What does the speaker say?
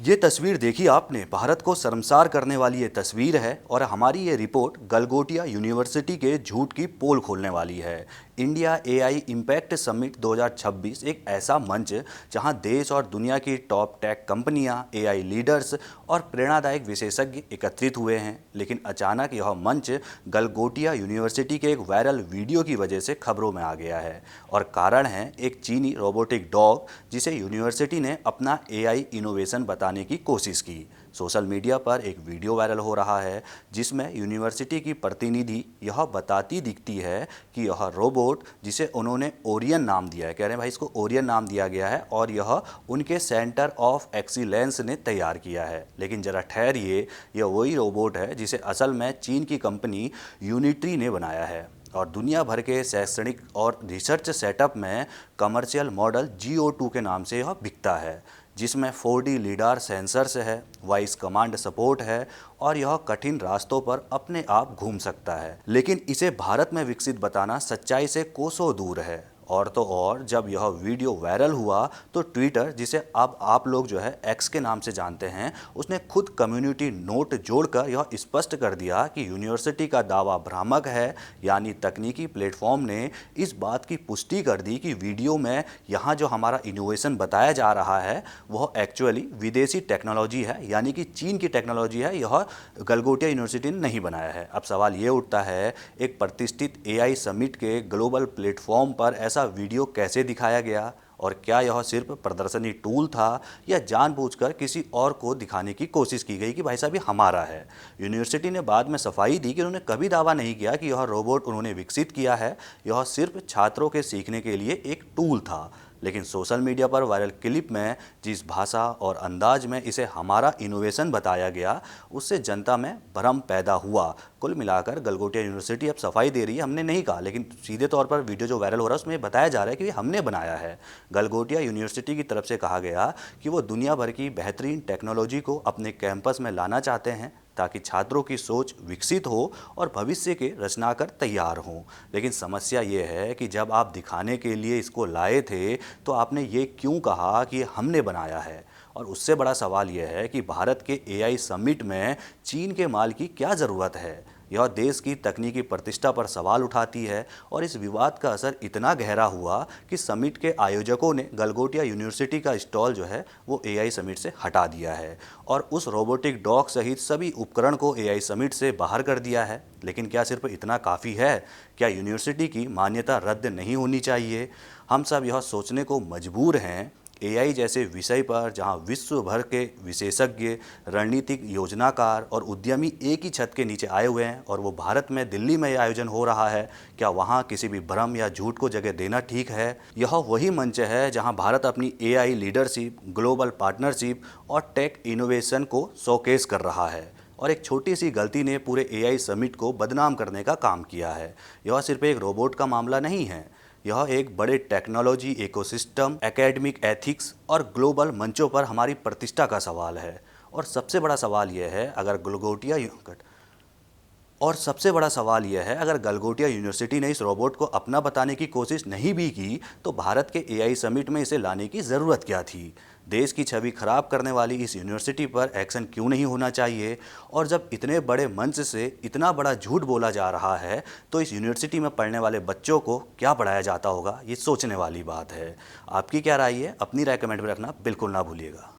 ये तस्वीर देखी आपने, भारत को शर्मसार करने वाली ये तस्वीर है और हमारी ये रिपोर्ट गलगोटिया यूनिवर्सिटी के झूठ की पोल खोलने वाली है। इंडिया एआई इम्पैक्ट समिट 2026 एक ऐसा मंच जहां देश और दुनिया की टॉप टेक कंपनियां, एआई लीडर्स और प्रेरणादायक विशेषज्ञ एकत्रित हुए हैं। लेकिन अचानक यह मंच गलगोटिया यूनिवर्सिटी के एक वायरल वीडियो की वजह से खबरों में आ गया है और कारण है एक चीनी रोबोटिक डॉग जिसे यूनिवर्सिटी ने अपना एआई इनोवेशन बताने की कोशिश की। सोशल मीडिया पर एक वीडियो वायरल हो रहा है जिसमें यूनिवर्सिटी की प्रतिनिधि यह बताती दिखती है कि यह रोबोट, जिसे उन्होंने ओरियन नाम दिया है, कह रहे हैं भाई इसको ओरियन नाम दिया गया है और यह उनके सेंटर ऑफ एक्सीलेंस ने तैयार किया है। लेकिन जरा ठहरिए, यह वही रोबोट है जिसे असल में चीन की कंपनी यूनिट्री ने बनाया है और दुनिया भर के शैक्षणिक और रिसर्च सेटअप में कमर्शियल मॉडल GO2 के नाम से यह बिकता है, जिसमें 4D लीडार सेंसर्स है, वॉइस कमांड सपोर्ट है और यह कठिन रास्तों पर अपने आप घूम सकता है। लेकिन इसे भारत में विकसित बताना सच्चाई से कोसों दूर है। और तो और जब यह वीडियो वायरल हुआ तो ट्विटर, जिसे अब आप लोग जो है एक्स के नाम से जानते हैं, उसने खुद कम्युनिटी नोट जोड़कर यह स्पष्ट कर दिया कि यूनिवर्सिटी का दावा भ्रामक है। यानी तकनीकी प्लेटफॉर्म ने इस बात की पुष्टि कर दी कि वीडियो में यहाँ जो हमारा इनोवेशन बताया जा रहा है वह एक्चुअली विदेशी टेक्नोलॉजी है, यानी कि चीन की टेक्नोलॉजी है, यह गलगोटिया यूनिवर्सिटी ने नहीं बनाया है। अब सवाल ये उठता है, एक प्रतिष्ठित एआई समिट के ग्लोबल प्लेटफॉर्म पर ऐसा वीडियो कैसे दिखाया गया और क्या यह सिर्फ प्रदर्शनी टूल था या जानबूझकर किसी और को दिखाने की कोशिश की गई कि भाई साहब ये हमारा है। यूनिवर्सिटी ने बाद में सफाई दी कि उन्होंने कभी दावा नहीं किया कि यह रोबोट उन्होंने विकसित किया है, यह सिर्फ छात्रों के सीखने के लिए एक टूल था। लेकिन सोशल मीडिया पर वायरल क्लिप में जिस भाषा और अंदाज में इसे हमारा इनोवेशन बताया गया, उससे जनता में भ्रम पैदा हुआ। कुल मिलाकर गलगोटिया यूनिवर्सिटी अब सफाई दे रही है, हमने नहीं कहा, लेकिन सीधे तौर पर वीडियो जो वायरल हो रहा है उसमें बताया जा रहा है कि ये हमने बनाया है। गलगोटिया यूनिवर्सिटी की तरफ से कहा गया कि वो दुनिया भर की बेहतरीन टेक्नोलॉजी को अपने कैंपस में लाना चाहते हैं ताकि छात्रों की सोच विकसित हो और भविष्य के रचनाकार तैयार हों। लेकिन समस्या ये है कि जब आप दिखाने के लिए इसको लाए थे तो आपने ये क्यों कहा कि ये हमने बनाया है? और उससे बड़ा सवाल यह है कि भारत के एआई समिट में चीन के माल की क्या ज़रूरत है? यह देश की तकनीकी प्रतिष्ठा पर सवाल उठाती है और इस विवाद का असर इतना गहरा हुआ कि समिट के आयोजकों ने गलगोटिया यूनिवर्सिटी का स्टॉल जो है वो एआई समिट से हटा दिया है और उस रोबोटिक डॉग सहित सभी उपकरण को एआई समिट से बाहर कर दिया है। लेकिन क्या सिर्फ इतना काफ़ी है? क्या यूनिवर्सिटी की मान्यता रद्द नहीं होनी चाहिए? हम सब यह सोचने को मजबूर हैं। एआई जैसे विषय पर जहां विश्व भर के विशेषज्ञ, रणनीतिक योजनाकार और उद्यमी एक ही छत के नीचे आए हुए हैं और वो भारत में दिल्ली में यह आयोजन हो रहा है, क्या वहां किसी भी भ्रम या झूठ को जगह देना ठीक है? यह वही मंच है जहां भारत अपनी एआई लीडरशिप, ग्लोबल पार्टनरशिप और टेक इनोवेशन को शोकेस कर रहा है और एक छोटी सी गलती ने पूरे एआई समिट को बदनाम करने का काम किया है। यह सिर्फ एक रोबोट का मामला नहीं है, यह एक बड़े टेक्नोलॉजी इकोसिस्टम, एकेडमिक एथिक्स और ग्लोबल मंचों पर हमारी प्रतिष्ठा का सवाल है। और सबसे बड़ा सवाल यह है, अगर गलगोटिया यूनिवर्सिटी ने इस रोबोट को अपना बताने की कोशिश नहीं भी की तो भारत के एआई समिट में इसे लाने की ज़रूरत क्या थी? देश की छवि खराब करने वाली इस यूनिवर्सिटी पर एक्शन क्यों नहीं होना चाहिए? और जब इतने बड़े मंच से इतना बड़ा झूठ बोला जा रहा है तो इस यूनिवर्सिटी में पढ़ने वाले बच्चों को क्या पढ़ाया जाता होगा? ये सोचने वाली बात है। आपकी क्या राय है? अपनी राय कमेंट में रखना बिल्कुल ना भूलिएगा।